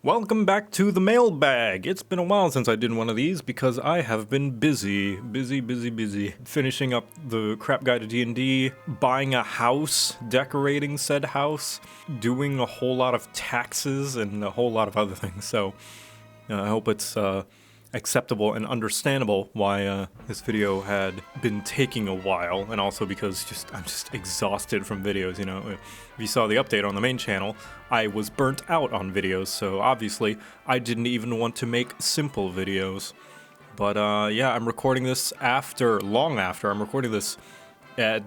Welcome back to the Mailbag. It's been a while since I did one of these because I have been busy. Finishing up the crap guide to D&D, buying a house, decorating said house, doing a whole lot of taxes, and a whole lot of other things. So I hope it's acceptable and understandable why this video had been taking a while, and also because I'm just exhausted from videos. You know, if you saw the update on the main channel, I was burnt out on videos, so obviously I didn't even want to make simple videos. But yeah, I'm recording this long after. I'm recording this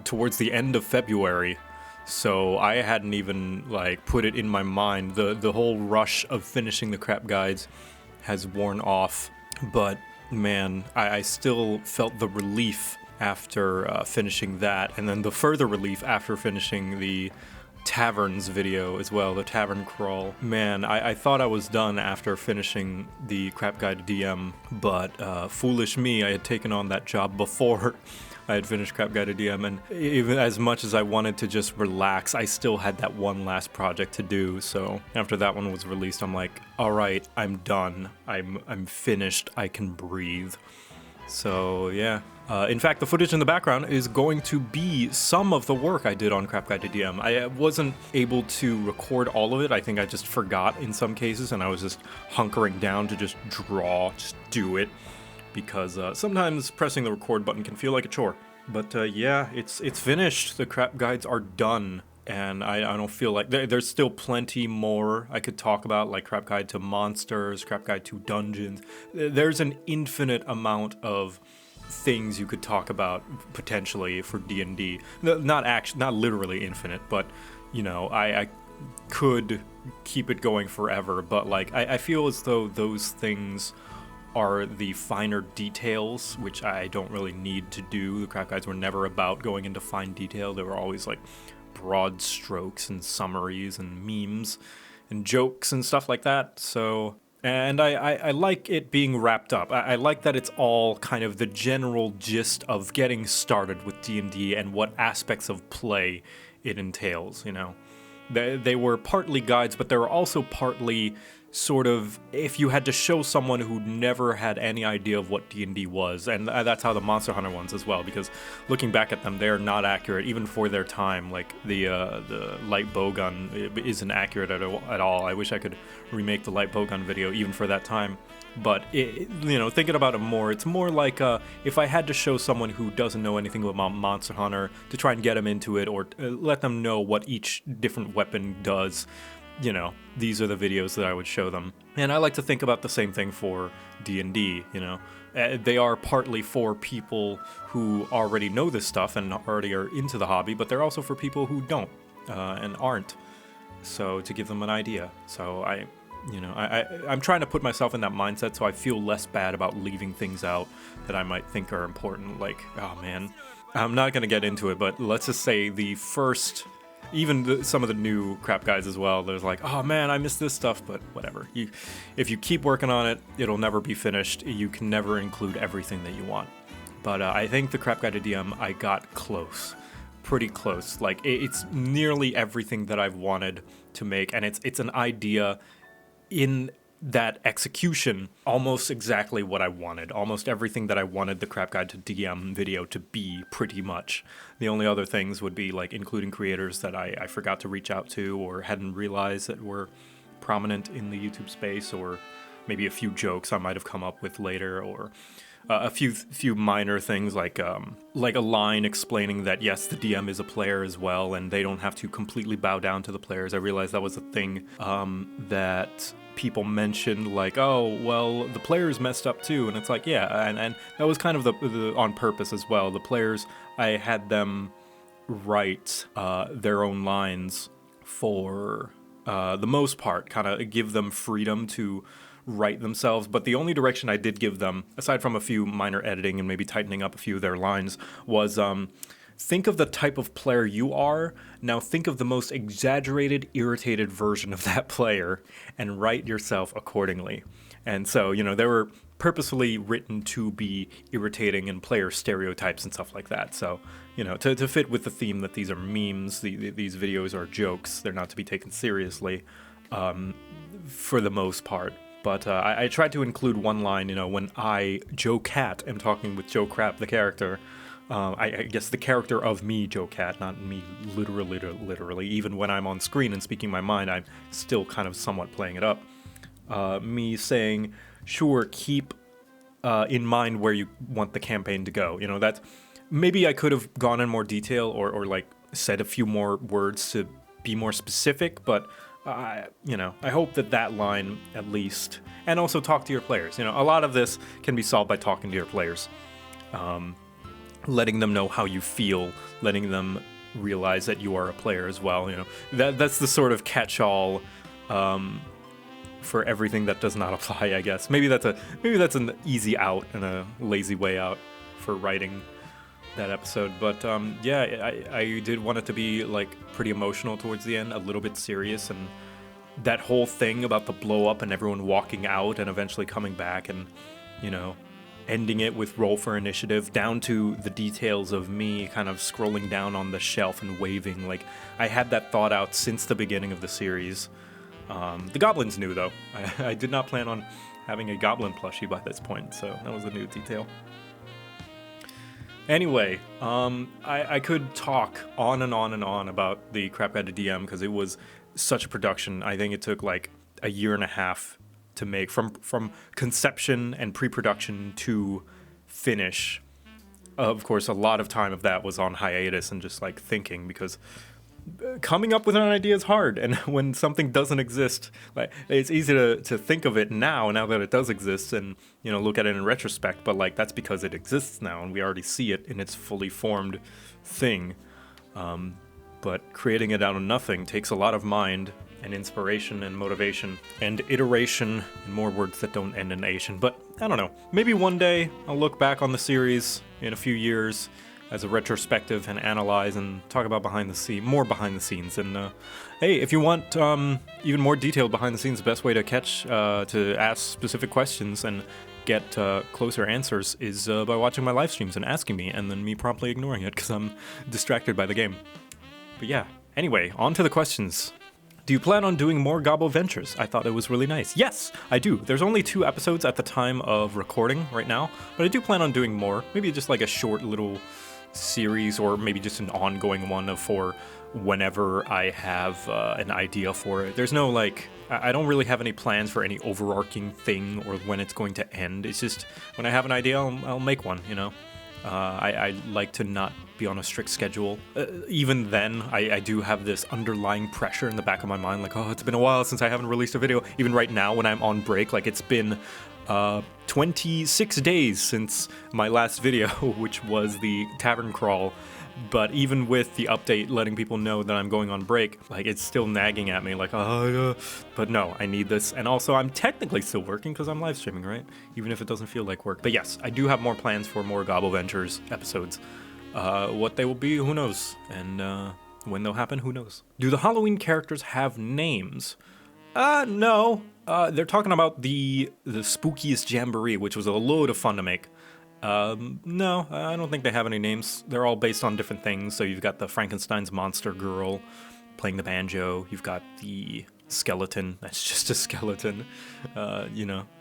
towards the end of February, so I hadn't even put it in my mind. The whole rush of finishing the crap guides has worn off. But man, I still felt the relief after finishing that, and then the further relief after finishing the taverns video as well, the tavern crawl. Man, I thought I was done after finishing the crap guide to DM, but foolish me, I had taken on that job before I had finished crap guide to DM, and even as much as I wanted to just relax, I still had that one last project to do. So after that one was released, I'm like, all right, I'm done. I'm finished. I can breathe. So yeah. In fact, the footage in the background is going to be some of the work I did on crap guide to DM. I wasn't able to record all of it. I think I just forgot in some cases, and I was just hunkering down to just draw, just do it. Because sometimes pressing the record button can feel like a chore. But yeah, it's finished. The crap guides are done. And I don't feel like... There's still plenty more I could talk about, like crap guide to monsters, crap guide to dungeons. There's an infinite amount of things you could talk about, potentially, for D&D. Not literally infinite, but, you know, I could keep it going forever. But, I feel as though those things are the finer details, which I don't really need to do. The crap guides were never about going into fine detail. They were always broad strokes and summaries and memes and jokes and stuff like that. So, and I like it being wrapped up. I like that it's all kind of the general gist of getting started with D&D and what aspects of play it entails, you know. They were partly guides, but they were also partly sort of, if you had to show someone who never had any idea of what D&D was, and that's how the Monster Hunter ones as well, because looking back at them, they're not accurate, even for their time. Like, the light bowgun isn't accurate at all. I wish I could remake the light bowgun video even for that time. But, you know, thinking about it more, it's more like if I had to show someone who doesn't know anything about Monster Hunter to try and get them into it, or let them know what each different weapon does, you know, these are the videos that I would show them. And I like to think about the same thing for D&D, you know. They are partly for people who already know this stuff and already are into the hobby, but they're also for people who don't and aren't. So to give them an idea. So I'm trying to put myself in that mindset so I feel less bad about leaving things out that I might think are important. Like, oh man, I'm not going to get into it, but let's just say the first... Even some of the new crap guys as well, there's like, oh man, I missed this stuff, but whatever. If you keep working on it, it'll never be finished. You can never include everything that you want. But I think the crap guide to DM, I got close. Pretty close. Like, it's nearly everything that I've wanted to make, and it's an idea in that execution, almost exactly what I wanted. Almost everything that I wanted the crap guide to DM video to be, pretty much. The only other things would be including creators that I forgot to reach out to or hadn't realized that were prominent in the YouTube space, or maybe a few jokes I might have come up with later, or a few minor things like a line explaining that yes, the DM is a player as well, and they don't have to completely bow down to the players. I realized that was a thing that people mentioned, like, oh, well, the players messed up too, and it's like, yeah, and that was kind of the on purpose as well. The players, I had them write their own lines for the most part, kind of give them freedom to write themselves, but the only direction I did give them, aside from a few minor editing and maybe tightening up a few of their lines, was think of the type of player you are, now think of the most exaggerated, irritated version of that player, and write yourself accordingly. And so, you know, they were purposefully written to be irritating and player stereotypes and stuff like that. So, you know, to fit with the theme that these are memes, these videos are jokes, they're not to be taken seriously. for the most part. But I tried to include one line, when I, JoCat, am talking with Joe Crap, the character. I guess the character of me, JoCat, not me literally. Even when I'm on screen and speaking my mind, I'm still kind of somewhat playing it up. Me saying, sure, keep in mind where you want the campaign to go. That's maybe I could have gone in more detail or like said a few more words to be more specific, but I hope that line at least, and also talk to your players. A lot of this can be solved by talking to your players, letting them know how you feel, letting them realize that you are a player as well. That's the sort of catch-all for everything that does not apply, I guess. Maybe that's an easy out and a lazy way out for writing that episode. But I did want it to be like pretty emotional towards the end, a little bit serious, and that whole thing about the blow up and everyone walking out and eventually coming back and ending it with roll for initiative, down to the details of me kind of scrolling down on the shelf and waving. Like, I had that thought out since the beginning of the series. The goblins knew, though. I did not plan on having a goblin plushie by this point, so that was a new detail. Anyway, I could talk on and on and on about the Crap Guide to DM because it was such a production. I think it took like a year and a half to make, from conception and pre-production to finish. Of course, a lot of time of that was on hiatus and just like thinking, because coming up with an idea is hard, and when something doesn't exist, like, it's easy to think of it now that it does exist and look at it in retrospect, but like that's because it exists now and we already see it in its fully formed thing. But creating it out of nothing takes a lot of mind and inspiration and motivation and iteration and more words that don't end in Asian. But I don't know, maybe one day I'll look back on the series in a few years as a retrospective and analyze and talk about more behind the scenes. And hey, if you want even more detailed behind the scenes, the best way to ask specific questions and get closer answers is by watching my live streams and asking me, and then me promptly ignoring it because I'm distracted by the game. But yeah, anyway, on to the questions. Do you plan on doing more gobblevengers? I thought it was really nice. Yes, I do. There's only 2 episodes at the time of recording right now, but I do plan on doing more. Maybe just like a short little series, or maybe just an ongoing one for whenever I have an idea for it. There's no I don't really have any plans for any overarching thing or when it's going to end. It's just when I have an idea, I'll make one, I like to not be on a strict schedule. Even then, I do have this underlying pressure in the back of my mind, like, oh, it's been a while since I haven't released a video. Even right now when I'm on break, like, it's been 26 days since my last video, which was the tavern crawl. But even with the update letting people know that I'm going on break, like, it's still nagging at me, like, but no, I need this. And also, I'm technically still working because I'm live streaming, right? Even if it doesn't feel like work. But yes, I do have more plans for more Gobblevengers episodes. What they will be, who knows? And when they'll happen, who knows? Do the Halloween characters have names? No. They're talking about the spookiest jamboree, which was a load of fun to make. No, I don't think they have any names. They're all based on different things. So you've got the Frankenstein's monster girl playing the banjo. You've got the skeleton. That's just a skeleton.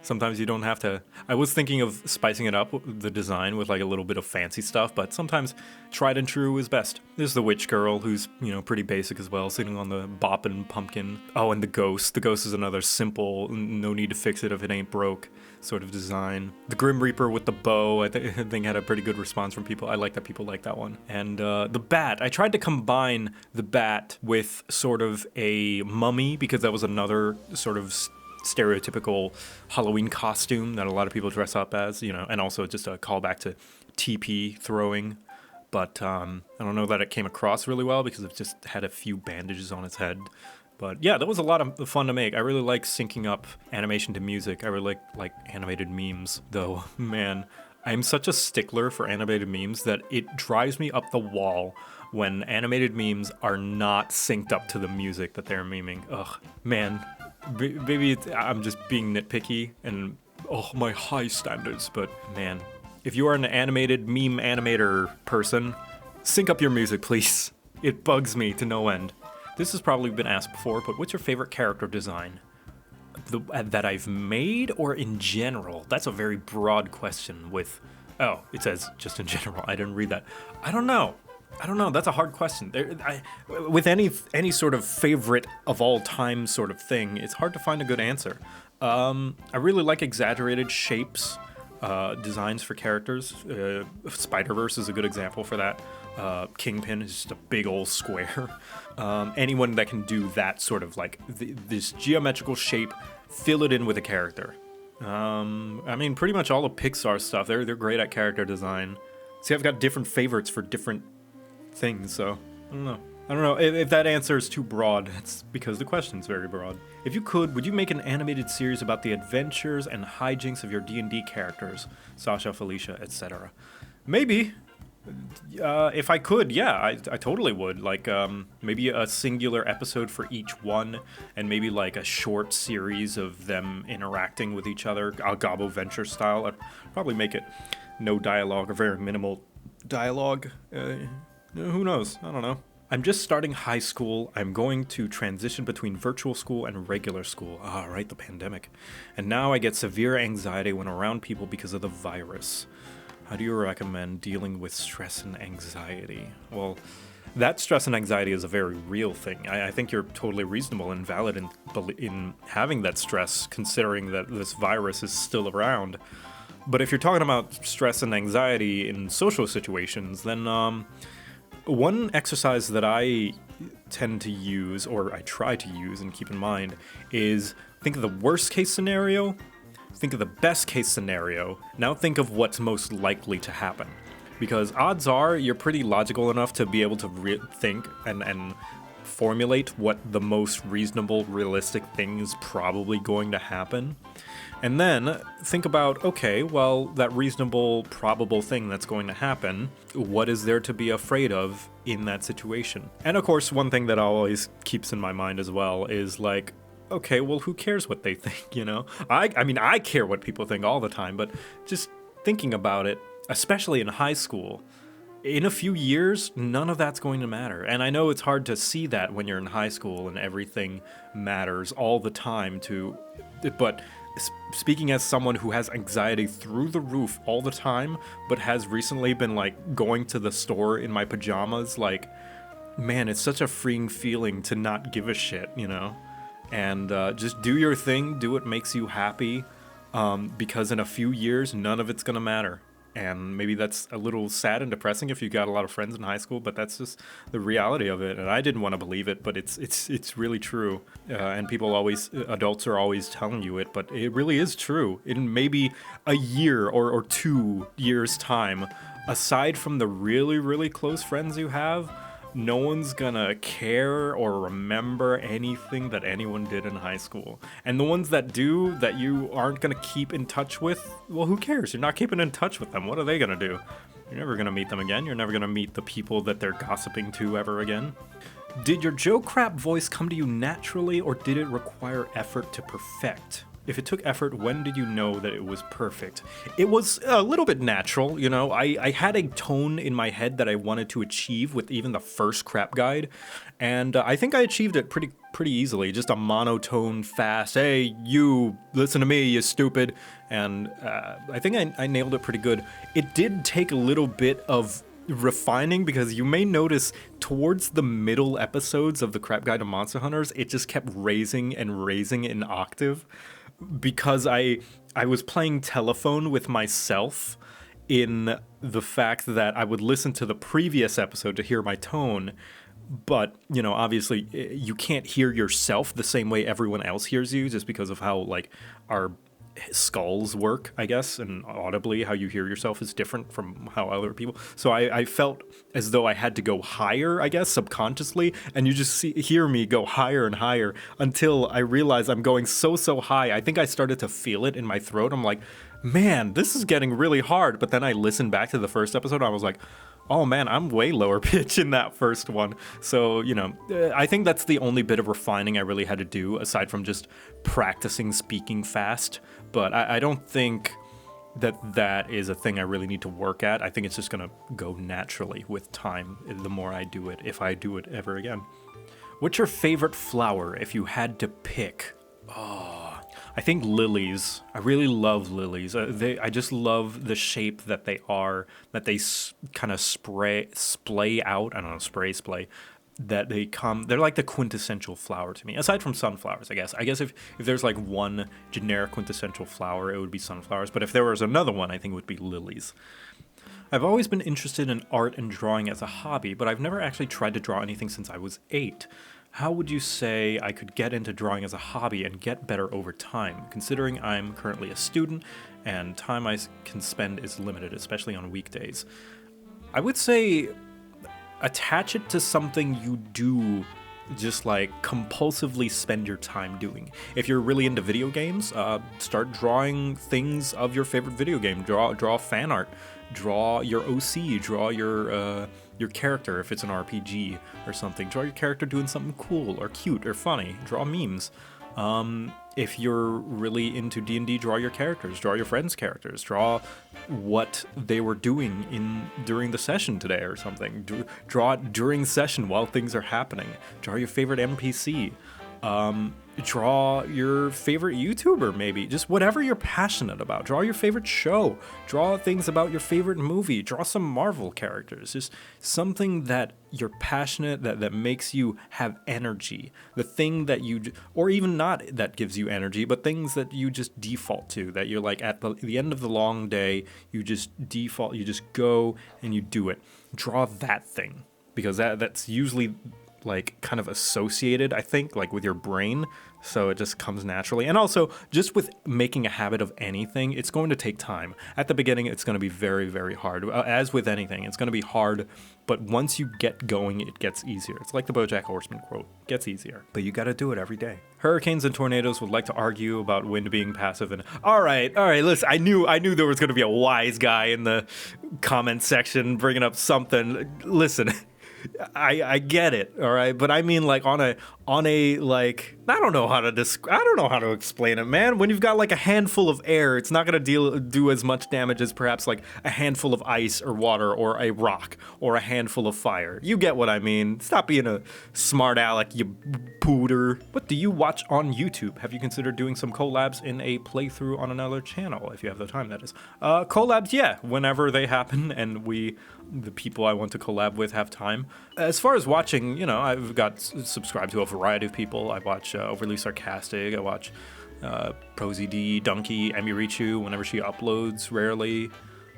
Sometimes you don't have to. I was thinking of spicing it up, the design, with like a little bit of fancy stuff, but sometimes tried and true is best. There's the witch girl, who's, pretty basic as well, sitting on the boppin' pumpkin. Oh, and the ghost. The ghost is another simple, no need to fix it if it ain't broke sort of design. The Grim Reaper with the bow, I think had a pretty good response from people. I like that people like that one. And the bat, I tried to combine the bat with sort of a mummy, because that was another sort of stereotypical Halloween costume that a lot of people dress up as, and also just a callback to TP throwing. But I don't know that it came across really well because it just had a few bandages on its head. But yeah, that was a lot of fun to make. I really like syncing up animation to music. I really like animated memes, though. Man, I'm such a stickler for animated memes that it drives me up the wall when animated memes are not synced up to the music that they're memeing. Ugh, man. Maybe I'm just being nitpicky and, my high standards. But man, if you are an animated meme animator person, sync up your music, please. It bugs me to no end. This has probably been asked before, but what's your favorite character design? that I've made, or in general? That's a very broad question with... Oh, it says just in general. I didn't read that. I don't know. That's a hard question. With any sort of favorite of all time sort of thing, it's hard to find a good answer. I really like exaggerated shapes, designs for characters. Spider-Verse is a good example for that. Kingpin is just a big old square. Anyone that can do that sort of like this geometrical shape, fill it in with a character. I mean, pretty much all of Pixar stuff, they're great at character design. See, I've got different favorites for different things, so I don't know if that answer is too broad. It's because the question's very broad. If you could, would you make an animated series about the adventures and hijinks of your D&D characters, Sasha, Felicia, etc.? Maybe. If I could, yeah, I totally would. Like, maybe a singular episode for each one, and maybe like a short series of them interacting with each other, gobblevengers style. I'd probably make it no dialogue or very minimal dialogue. Who knows? I don't know. I'm just starting high school. I'm going to transition between virtual school and regular school. Ah, right, the pandemic. And now I get severe anxiety when around people because of the virus. How do you recommend dealing with stress and anxiety? Well, that stress and anxiety is a very real thing. I think you're totally reasonable and valid in having that stress, considering that this virus is still around. But if you're talking about stress and anxiety in social situations, then one exercise that I tend to use, or I try to use and keep in mind, is think of the worst case scenario, think of the best case scenario, now think of what's most likely to happen. Because odds are you're pretty logical enough to be able to think and formulate what the most reasonable, realistic thing is probably going to happen. And then think about, okay, well, that reasonable, probable thing that's going to happen, what is there to be afraid of in that situation? And of course, one thing that always keeps in my mind as well is like, okay, well, who cares what they think, you know? I mean, I care what people think all the time, but just thinking about it, especially in high school, in a few years, none of that's going to matter. And I know it's hard to see that when you're in high school and everything matters all the time but speaking as someone who has anxiety through the roof all the time, but has recently been like going to the store in my pajamas, like, man, it's such a freeing feeling to not give a shit, you know? And just do your thing, do what makes you happy, because in a few years, none of it's gonna matter. And maybe that's a little sad and depressing if you got a lot of friends in high school, but that's just the reality of it. And I didn't want to believe it, but it's really true. And adults are always telling you it, but it really is true. In maybe a year or 2 years' time, aside from the really, really close friends you have, no one's gonna care or remember anything that anyone did in high school. And the ones that do, that you aren't gonna keep in touch with, well, who cares? You're not keeping in touch with them. What are they gonna do? You're never gonna meet them again. You're never gonna meet the people that they're gossiping to ever again. Did your Joe Crap voice come to you naturally, or did it require effort to perfect? If it took effort, when did you know that it was perfect? It was a little bit natural, you know. I had a tone in my head that I wanted to achieve with even the first crap guide, and I think I achieved it pretty easily. Just a monotone, fast, hey, you, listen to me, you stupid. And I think I nailed it pretty good. It did take a little bit of refining, because you may notice towards the middle episodes of the Crap Guide to Monster Hunters, it just kept raising and raising in octave, because I was playing telephone with myself in the fact that I would listen to the previous episode to hear my tone, but, you know, obviously you can't hear yourself the same way everyone else hears you, just because of how, like, our skulls work, I guess, and audibly how you hear yourself is different from how other people. So I felt as though I had to go higher, I guess, subconsciously, and you just hear me go higher and higher until I realized I'm going so high. I think I started to feel it in my throat. I'm like, man, this is getting really hard. But then I listened back to the first episode, and I was like, oh man, I'm way lower pitch in that first one. So, you know, I think that's the only bit of refining I really had to do, aside from just practicing speaking fast. But I don't think that is a thing I really need to work at. I think it's just gonna go naturally with time, the more I do it, if I do it ever again. What's your favorite flower if you had to pick? Oh, I think lilies. I really love lilies. I just love the shape that they are, that they kind of splay out. I don't know, splay. That they come, they're like the quintessential flower to me, aside from sunflowers, I guess. I guess if there's like one generic quintessential flower, it would be sunflowers. But if there was another one, I think it would be lilies. I've always been interested in art and drawing as a hobby, but I've never actually tried to draw anything since I was 8. How would you say I could get into drawing as a hobby and get better over time, considering I'm currently a student and time I can spend is limited, especially on weekdays? I would say attach it to something you do, just like compulsively spend your time doing. If you're really into video games, start drawing things of your favorite video game. Draw fan art. Draw your OC. Draw your character if it's an RPG or something. Draw your character doing something cool or cute or funny. Draw memes. If you're really into D&D, draw your characters, draw your friends' characters, draw what they were doing during the session today or something. Draw it during session while things are happening. Draw your favorite NPC. Draw your favorite YouTuber, maybe. Just whatever you're passionate about. Draw your favorite show. Draw things about your favorite movie. Draw some Marvel characters. Just something that you're passionate, that makes you have energy. The thing that or even not that gives you energy, but things that you just default to. That you're like at the end of the long day, you just default, you just go and you do it. Draw that thing. Because that's usually like kind of associated, I think, like with your brain, so it just comes naturally. And also, just with making a habit of anything, it's going to take time. At the beginning, it's going to be very, very hard. As with anything, it's going to be hard, but once you get going, it gets easier. It's like the BoJack Horseman quote, gets easier. But you got to do it every day. Hurricanes and tornadoes would like to argue about wind being passive and... All right, listen, I knew there was going to be a wise guy in the comment section bringing up something. Listen... I get it, all right, but I mean, like on a like, I don't know how to explain it, man. When you've got like a handful of air, it's not gonna do as much damage as perhaps like a handful of ice or water or a rock or a handful of fire. You get what I mean. Stop being a smart aleck, you pooter. What do you watch on YouTube? Have you considered doing some collabs in a playthrough on another channel, if you have the time, that is? Collabs, yeah, whenever they happen and the people I want to collab with have time. As far as watching, I've got subscribed to a variety of people. I watch Overly Sarcastic. I watch ProZD, Donkey, Emirichu whenever she uploads, rarely.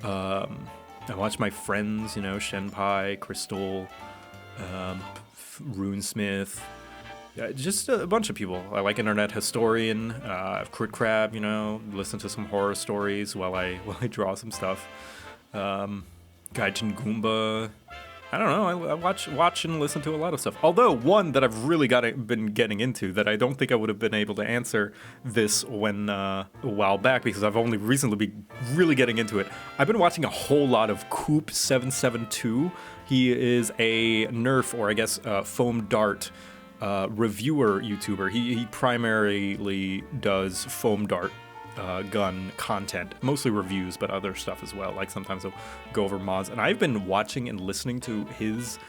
I watch my friends, Shenpai, Crystal, Runesmith, just a bunch of people. I like Internet Historian, Crit Crab, listen to some horror stories while I draw some stuff. Gaijin Goomba. I don't know. I watch and listen to a lot of stuff. Although one that I've really been getting into that I don't think I would have been able to answer this when a while back because I've only recently been really getting into it. I've been watching a whole lot of Coop772. He is a Nerf, or I guess foam dart reviewer YouTuber. He primarily does foam dart gun content, mostly reviews, but other stuff as well. Like sometimes he'll go over mods, and I've been watching and listening to his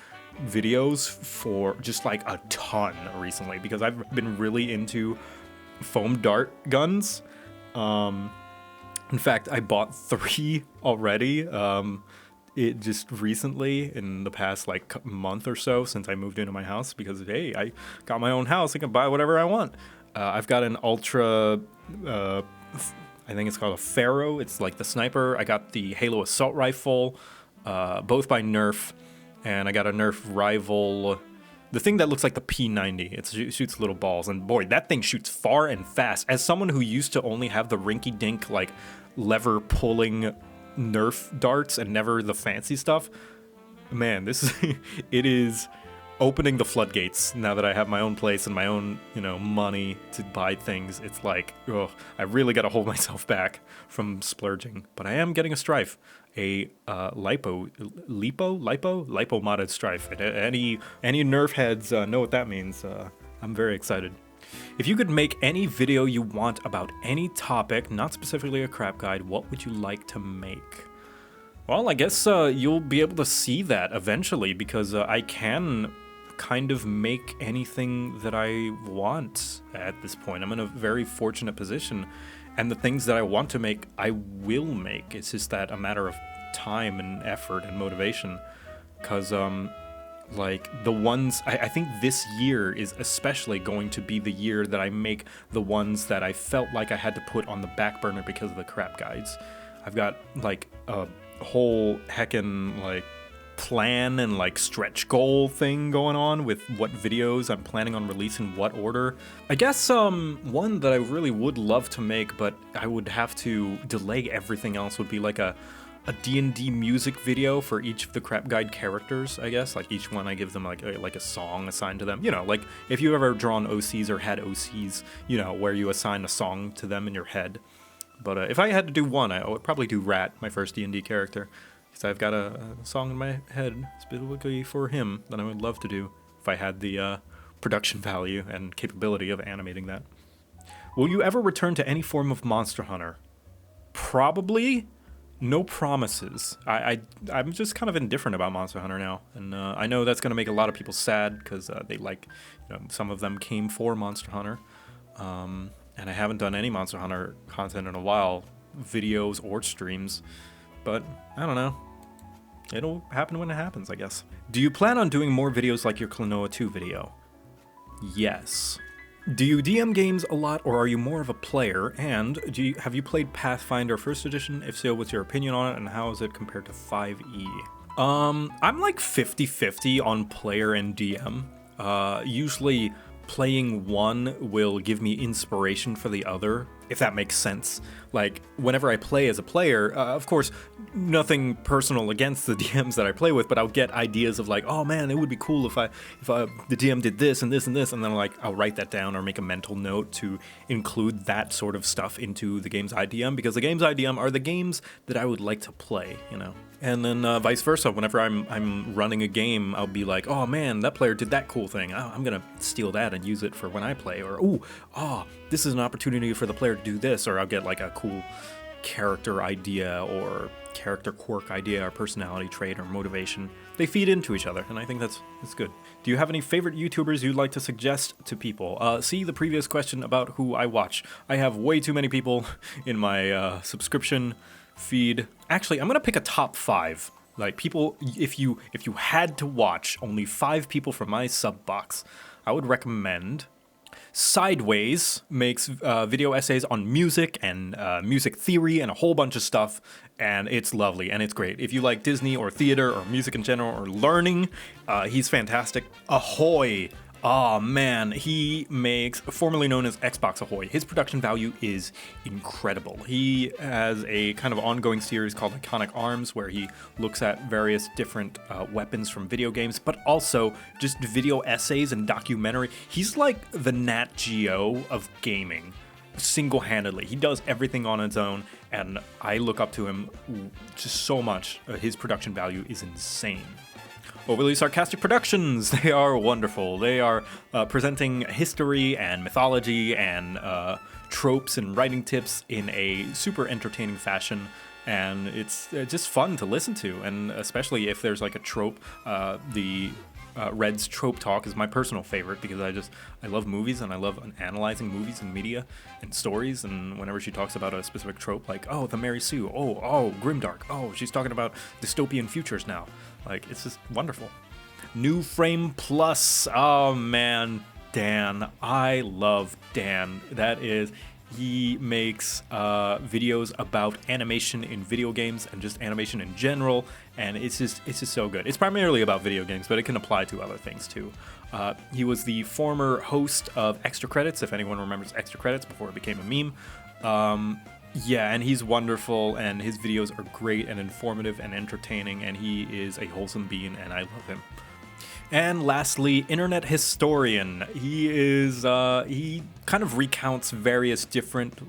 videos for just like a ton recently because I've been really into foam dart guns. In fact, I bought 3 already. It just recently, in the past like month or so since I moved into my house, because hey, I got my own house, I can buy whatever I want. I've got an Ultra, I think it's called a Pharaoh. It's like the sniper. I got the Halo Assault Rifle, both by Nerf, and I got a Nerf rival, the thing that looks like the P90. It shoots little balls, and boy, that thing shoots far and fast. As someone who used to only have the rinky-dink, like, lever-pulling Nerf darts and never the fancy stuff, man, it is opening the floodgates now that I have my own place and my own, money to buy things. It's like, I really got to hold myself back from splurging. But I am getting a Strife, a lipo modded Strife. And any Nerf heads know what that means. I'm very excited. If you could make any video you want about any topic, not specifically a crap guide, what would you like to make? Well, I guess you'll be able to see that eventually because I can kind of make anything that I want at this point. I'm in a very fortunate position, and the things that I want to make, I will make. It's just that a matter of time and effort and motivation, because like the ones I think this year is especially going to be the year that I make the ones that I felt like I had to put on the back burner because of the crap guides. I've got like a whole heckin' like plan and like stretch goal thing going on with what videos I'm planning on releasing, what order. I guess one that I really would love to make, but I would have to delay everything else, would be like a D&D music video for each of the crap guide characters, I guess. Like each one I give them like a song assigned to them. You know, like if you've ever drawn OCs or had OCs, you know, where you assign a song to them in your head. But if I had to do one, I would probably do Rat, my first D&D character. Because I've got a song in my head specifically for him that I would love to do if I had the production value and capability of animating that. Will you ever return to any form of Monster Hunter? Probably. No promises. I'm just kind of indifferent about Monster Hunter now, and I know that's going to make a lot of people sad because they like, you know, some of them came for Monster Hunter, and I haven't done any Monster Hunter content in a while, videos or streams, but I don't know. It'll happen when it happens, I guess. Do you plan on doing more videos like your Klonoa 2 video? Yes. Do you DM games a lot, or are you more of a player? And have you played Pathfinder 1st edition? If so, what's your opinion on it, and how is it compared to 5e? I'm like 50-50 on player and DM. Usually playing one will give me inspiration for the other, if that makes sense. Like, whenever I play as a player, of course, nothing personal against the DMs that I play with, but I'll get ideas of like, oh man, it would be cool if the DM did this and this and this, and then like I'll write that down or make a mental note to include that sort of stuff into the games I DM, because the games I DM are the games that I would like to play, you know. And then vice versa, whenever I'm running a game, I'll be like, oh man, that player did that cool thing. Oh, I'm gonna steal that and use it for when I play. Or, this is an opportunity for the player to do this. Or I'll get like a cool character idea or character quirk idea or personality trait or motivation. They feed into each other, and I think that's good. Do you have any favorite YouTubers you'd like to suggest to people? See the previous question about who I watch. I have way too many people in my subscription feed. Actually, I'm gonna pick a top 5. Like, people, if you had to watch only 5 people from my sub box, I would recommend Sideways. Makes video essays on music and music theory and a whole bunch of stuff, and it's lovely and it's great. If you like Disney or theater or music in general or learning, he's fantastic. Ahoy! Oh man, he makes, formerly known as Xbox Ahoy. His production value is incredible. He has a kind of ongoing series called Iconic Arms, where he looks at various different weapons from video games, but also just video essays and documentary. He's like the Nat Geo of gaming, single-handedly. He does everything on his own, and I look up to him just so much. His production value is insane. Overly Sarcastic Productions, they are wonderful. They are presenting history and mythology and tropes and writing tips in a super entertaining fashion, and it's just fun to listen to, and especially if there's like a trope. Red's Trope Talk is my personal favorite because I love movies and I love analyzing movies and media and stories, and whenever she talks about a specific trope, like, oh, the Mary Sue, oh, Grimdark, oh, she's talking about dystopian futures now. Like, it's just wonderful. New Frame Plus, oh man, Dan. I love Dan. He makes videos about animation in video games and just animation in general, and it's just so good. It's primarily about video games, but it can apply to other things too. He was the former host of Extra Credits, if anyone remembers Extra Credits before it became a meme. Yeah, and he's wonderful, and his videos are great and informative and entertaining, and he is a wholesome being, and I love him. And lastly, Internet Historian. He kind of recounts various different,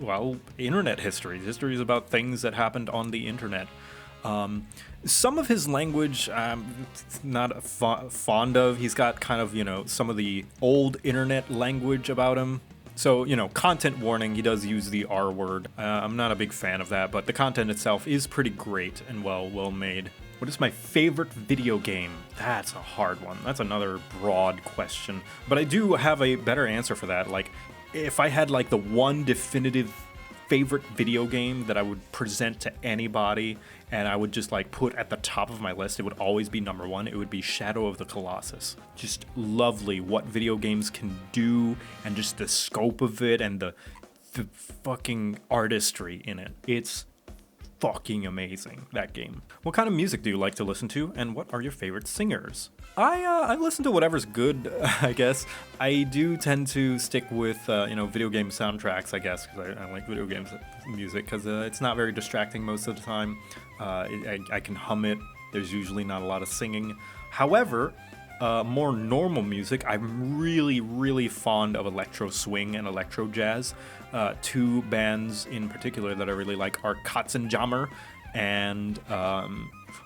internet histories about things that happened on the internet. Some of his language, not fond of. He's got kind of, some of the old internet language about him. So, content warning, he does use the R word. I'm not a big fan of that, but the content itself is pretty great and well made. What is my favorite video game? That's a hard one. That's another broad question. But I do have a better answer for that. Like, if I had like the one definitive favorite video game that I would present to anybody and I would just like put at the top of my list, it would always be number one. It would be Shadow of the Colossus. Just lovely what video games can do and just the scope of it and the fucking artistry in it. It's fucking amazing, that game. What kind of music do you like to listen to, and what are your favorite singers? I listen to whatever's good, I guess. I do tend to stick with, video game soundtracks, I guess, because I like video games music, because it's not very distracting most of the time. I can hum it. There's usually not a lot of singing. However, more normal music, I'm really, really fond of electro swing and electro jazz. Two bands in particular that I really like are Katzenjammer and,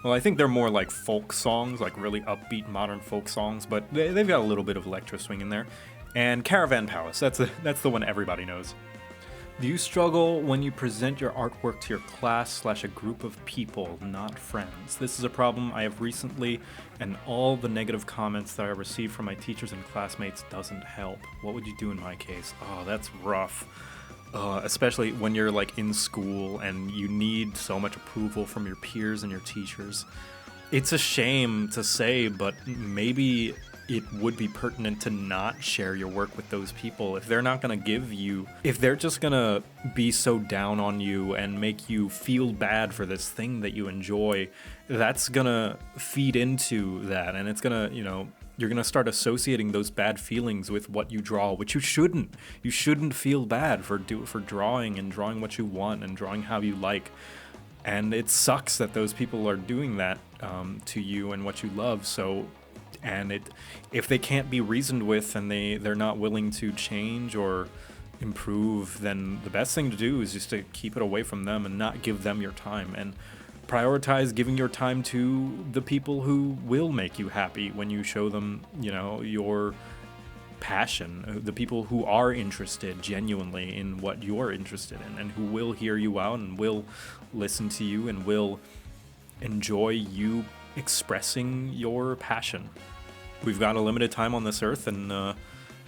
I think they're more like folk songs, like really upbeat modern folk songs, but they've got a little bit of electro swing in there. And Caravan Palace, that's the one everybody knows. Do you struggle when you present your artwork to your class / a group of people, not friends? This is a problem I have recently, and all the negative comments that I receive from my teachers and classmates doesn't help. What would you do in my case? Oh, that's rough. Especially when you're like in school and you need so much approval from your peers and your teachers. It's a shame to say, but maybe it would be pertinent to not share your work with those people. If they're not going to if they're just going to be so down on you and make you feel bad for this thing that you enjoy, that's going to feed into that. And it's going to, you're going to start associating those bad feelings with what you draw, which you shouldn't. You shouldn't feel bad for drawing and drawing what you want and drawing how you like. And it sucks that those people are doing that to you and what you love. If they can't be reasoned with and they're not willing to change or improve, then the best thing to do is just to keep it away from them and not give them your time. And prioritize giving your time to the people who will make you happy when you show them, your passion, the people who are interested genuinely in what you're interested in and who will hear you out and will listen to you and will enjoy you expressing your passion. We've got a limited time on this earth, and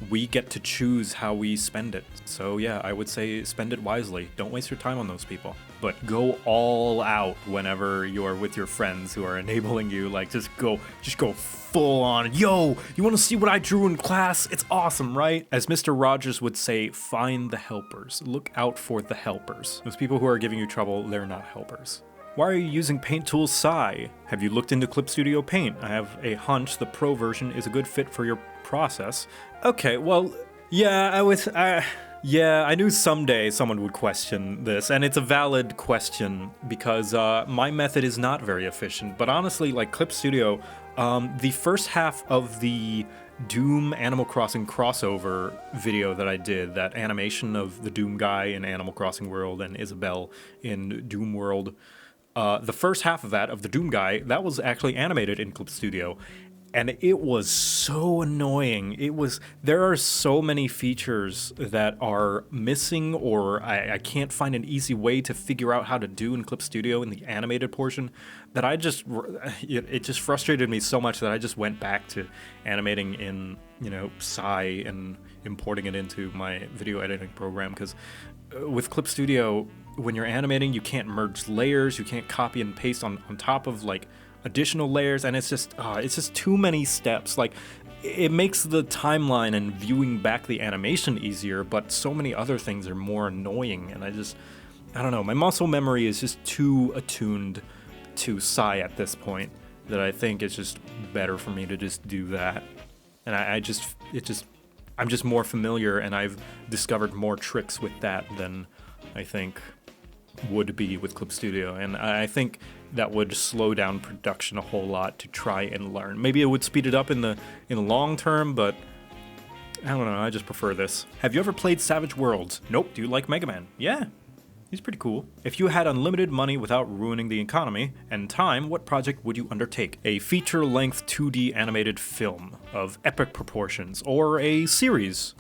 we get to choose how we spend it. So yeah, I would say spend it wisely. Don't waste your time on those people. But go all out whenever you're with your friends who are enabling you. Like, just go full on. Yo, you want to see what I drew in class? It's awesome, right? As Mr. Rogers would say, find the helpers. Look out for the helpers. Those people who are giving you trouble, they're not helpers. Why are you using Paint Tool Sai? Have you looked into Clip Studio Paint? I have a hunch the Pro version is a good fit for your process. Okay, well, yeah, I knew someday someone would question this, and it's a valid question because my method is not very efficient. But honestly, like Clip Studio, the first half of the Doom Animal Crossing crossover video that I did, that animation of the Doom guy in Animal Crossing World and Isabelle in Doom World, the first half of that, of the Doom guy, that was actually animated in Clip Studio. And it was so annoying. There are so many features that are missing, or I can't find an easy way to figure out how to do in Clip Studio in the animated portion, that it just frustrated me so much that I just went back to animating in, Sai and importing it into my video editing program. Because with Clip Studio, when you're animating, you can't merge layers, you can't copy and paste on top of like additional layers, and it's just too many steps. Like, it makes the timeline and viewing back the animation easier, but so many other things are more annoying, and I don't know, my muscle memory is just too attuned to Sai at this point that I think it's just better for me to just do that. And I'm just more familiar, and I've discovered more tricks with that than I think would be with Clip Studio, and I think that would slow down production a whole lot to try and learn. Maybe it would speed it up in the long term, but I don't know, I just prefer this. Have you ever played Savage Worlds? Nope. Do you like Mega Man? Yeah, he's pretty cool. If you had unlimited money without ruining the economy and time, what project would you undertake? A feature-length 2D animated film of epic proportions, or a series,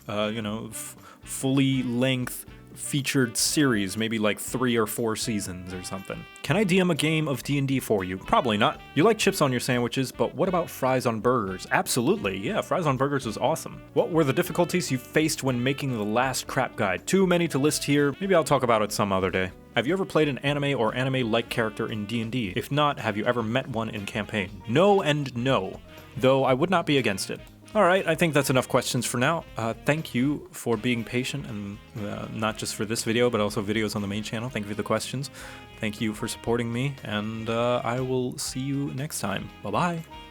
fully length featured series, maybe like 3 or 4 seasons or something. Can I DM a game of D&D for you? Probably not. You like chips on your sandwiches, but what about fries on burgers? Absolutely, yeah, fries on burgers is awesome. What were the difficulties you faced when making the last crap guide? Too many to list here. Maybe I'll talk about it some other day. Have you ever played an anime or anime-like character in D&D? If not, have you ever met one in campaign? No and no, though I would not be against it. Alright, I think that's enough questions for now. Thank you for being patient, and not just for this video, but also videos on the main channel. Thank you for the questions. Thank you for supporting me, and I will see you next time. Bye-bye.